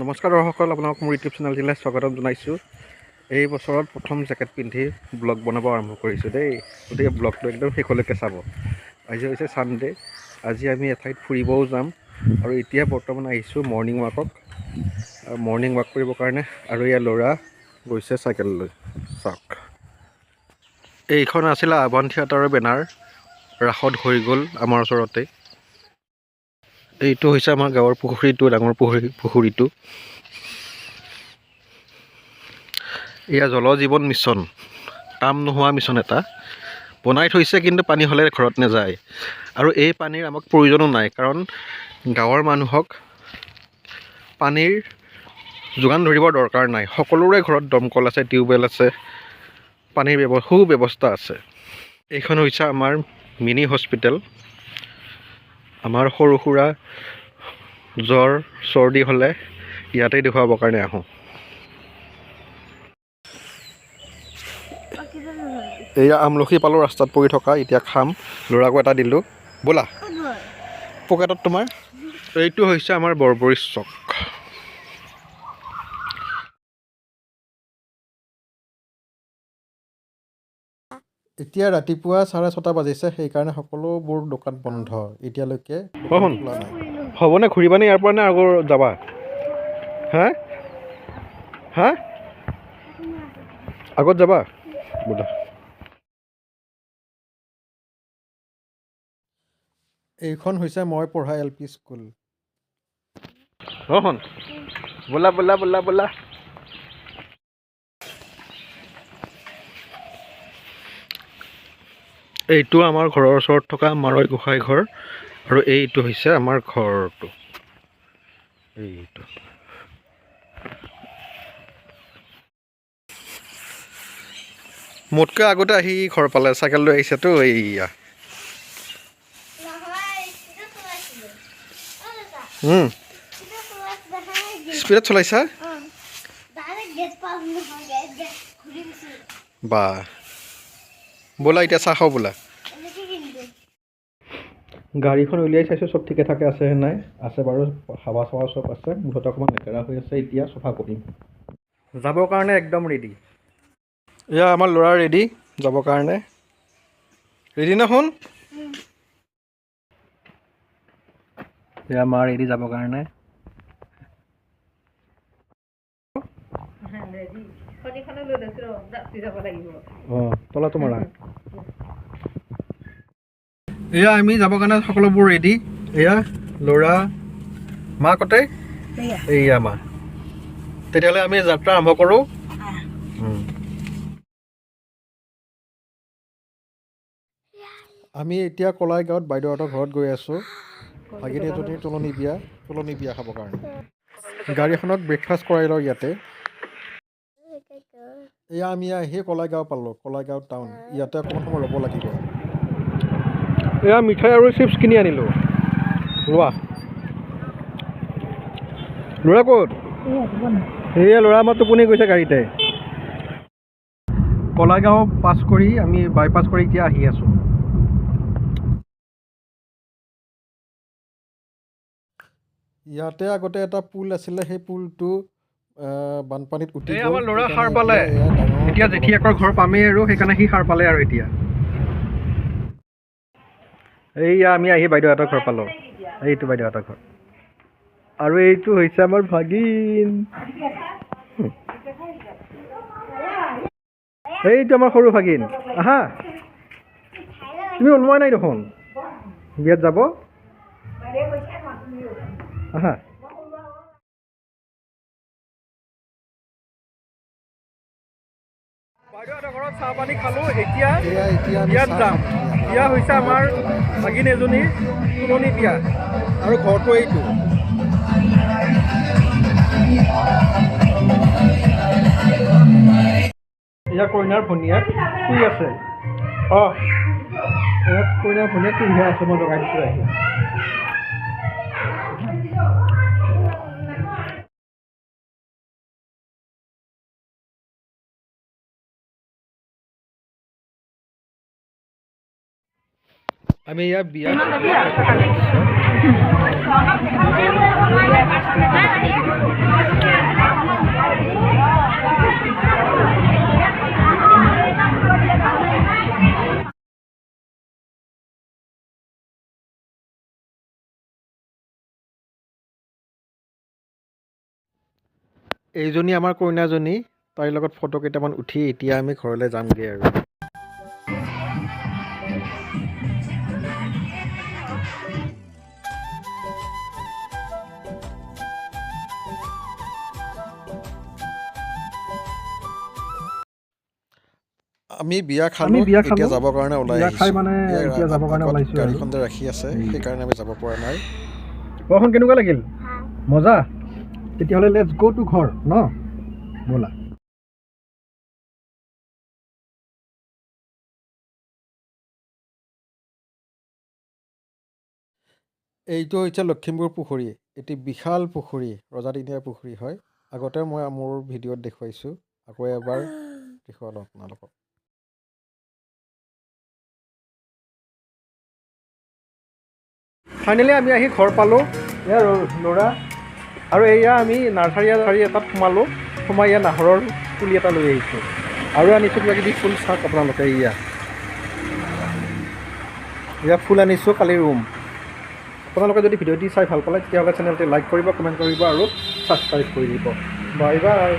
নমস্কাৰ দৰ্শকসকল, আপোনালোক মোৰ ইউটিউব চেনেলটিলৈ স্বাগতম জনাইছোঁ। এই বছৰত প্ৰথম জেকেট পিন্ধি ব্লগ বনাব আৰম্ভ কৰিছোঁ দেই। গতিকে ব্লগটো একদম শেষলৈকে চাব। আজি হৈছে ছানডে'। আজি আমি এঠাইত ফুৰিবও যাম আৰু এতিয়া বৰ্তমান আহিছোঁ মৰ্ণিং ৱাকত। মৰ্ণিং ৱাক কৰিবৰ কাৰণে আৰু ইয়াৰ ল'ৰা গৈছে চাইকেল লৈ। চাওক, এইখন আছিলে আহ্বান থিয়েটাৰৰ বেনাৰ। ৰাসত হৈ গ'ল আমাৰ ওচৰতে। এইটো হৈছে আমাৰ গাঁৱৰ পুখুৰীটো, ডাঙৰ পুখুৰীটো। এয়া জল জীৱন মিছন, কাম নোহোৱা মিছন এটা বনাই থৈছে, কিন্তু পানী হ'লে ঘৰত নাযায়। আৰু এই পানীৰ আমাক প্ৰয়োজনো নাই, কাৰণ গাঁৱৰ মানুহক পানীৰ যোগান ধৰিবৰ দৰকাৰ নাই। সকলোৰে ঘৰত দমকল আছে, টিউবৱেল আছে, পানীৰ সুব্যৱস্থা আছে। এইখন হৈছে আমাৰ মিনি হস্পিটেল। আমাৰ সৰু সুৰা জ্বৰ চৰ্দি হ'লে ইয়াতেই দেখুৱাবৰ কাৰণে আহোঁ। এয়া আমলখি পালোঁ ৰাস্তাত পৰি থকা, এতিয়া খাম। ল'ৰাকো এটা দিলোঁ, ব'লা। পকেটত তোমাৰ এইটো হৈছে আমাৰ বৰবৰী চক। এতিয়া ৰাতিপুৱা 6:30 বাজিছে, সেইকাৰণে সকলোবোৰ দোকান বন্ধ এতিয়ালৈকে। খোলা নাই। হ'বনে ঘূৰিবানে ইয়াৰ পৰা নে আকৌ যাবা? হা হা আগত যাবা বোলা। এইখন হৈছে মই পঢ়া LP স্কুল। বোলা বোলা বোলা বোলা। এইটো আমাৰ ঘৰৰ ওচৰত থকা মাৰৈ গোঁসাই ঘৰ, আৰু এইটো হৈছে আমাৰ ঘৰটো। এইটো মোতকৈ আগতে আহি ঘৰ পালে, চাইকেল লৈ আহিছেতো। এইয়া স্পীডত চলাইছা বা। ব'লা এতিয়া চাহ খাওঁ ব'লা। গাড়ীখন উলিয়াই চাইছোঁ, চব ঠিকে ঠাকে আছে নে নাই। আছে বাৰু, হাৱা চাৱা চব আছে। মুঠতে অকণমান লেতেৰা হৈ আছে, এতিয়া চফা কৰিম। যাবৰ কাৰণে একদম ৰেডি। এয়া আমাৰ ল'ৰা ৰেডি যাবৰ কাৰণে। ৰেডি না শুন? এয়া মা ৰেডি যাবৰ কাৰণে। তলাটো মাৰা। এয়া আমি যাবৰ কাৰণে সকলোবোৰ ৰেডি। এয়া ল'ৰা, মা কতে? এইয়া মা। তেতিয়াহ'লে আমি যাত্ৰা আৰম্ভ কৰোঁ। আমি এতিয়া কলাই গাঁৱত বাইদেউহঁতৰ ঘৰত গৈ আছোঁ। ভাগিনী এজনীৰ তোলনি বিয়া খাবৰ কাৰণে। গাড়ীখনত ব্ৰেকফাষ্ট কৰাই লওঁ ইয়াতে। এয়া আমি আহি কলাই গাঁও পালোঁ, কলাই গাঁও টাউন। ইয়াতে অকণমান সময় ৰ'ব লাগিব। এয়া মিঠাই আৰু চিপছ কিনি আনিলোঁ। লোৱা। ল'ৰা ক'ত? সেয়া ল'ৰা আমাৰ টোপনি গৈছে গাড়ীতে। কলাই গাঁও পাছ কৰি আমি বাইপাছ কৰি এতিয়া আহি আছোঁ। ইয়াতে আগতে এটা পুল আছিলে, সেই পুলটো বানপানীত উটি গ'ল। আমাৰ ল'ৰা সাৰ পালে, এতিয়া জেঠীয়েকৰ ঘৰ পামেই আৰু, সেইকাৰণে সি সাৰ পালে আৰু এতিয়া। এইয়া আমি আহি বাইদেউহঁতৰ ঘৰ পালোঁ। এইটো বাইদেউহঁতৰ ঘৰ, আৰু এইটো হৈছে আমাৰ ভাগিন। এইটো আমাৰ সৰু ভাগিন। আহা, তুমি ওলোৱা নাই দেখোন বিয়াত যাব। আহা। বাইদেউহঁতৰ ঘৰত চাহ পানী খালোঁ। এতিয়া বিয়াত যাম। বিয়া হৈছে আমাৰ ভাগিন এজনীৰ তুলনি বিয়া, আৰু ঘৰটো এইটো। এয়া কইনাৰ ভনীয়েক শুই আছে। এয়া কইনাৰ ভনীয়েক শুইহে আছে, মই জগাই দিছোঁ আহি। আমি ইয়াত বিয়া এইজনী আমাৰ কইনাজনী, তাইৰ লগত ফটো কেইটামান উঠি এতিয়া আমি ঘৰলৈ যামগৈ আৰু। আমি বিয়া খালো, এতিয়া যাবৰ কাৰণে ওলাই আহিছোঁ। গাড়ীখন যে ৰাখি আছে সেইকাৰণে আমি যাব পৰা নাই। ঘৰখন কেনেকুৱা লাগিল? মজা? তেতিয়াহ'লে লেটছ গ' টু ঘৰ ন, ব'লা। এইটো হৈছে লখিমপুৰ পুখুৰী। এটি বিশাল পুখুৰী, ৰজাদিনীয়া পুখুৰী হয়। আগতে মই মোৰ ভিডিঅ'ত দেখুৱাইছোঁ, আকৌ এবাৰ দেখুৱালোঁ আপোনালোকক। ফাইনেলি আমি আহি ঘৰ পালোঁ। এয়া ল'ৰা আৰু এয়া আমি নাৰ্চাৰী এটাত সোমালোঁ। সোমাই ইয়াত নাহৰৰ পুলি এটা লৈ আহিছোঁ আৰু আনিছোঁ কিবা কিবি ফুল। চাওক আপোনালোকে, এয়া ফুল আনিছোঁ কালি ৰুম। আপোনালোকে যদি ভিডিঅ'টি চাই ভাল পালে তেতিয়াহ'লে চেনেলটি লাইক কৰিব, কমেণ্ট কৰিব আৰু ছাবস্ক্ৰাইব কৰি দিব। Bye bye.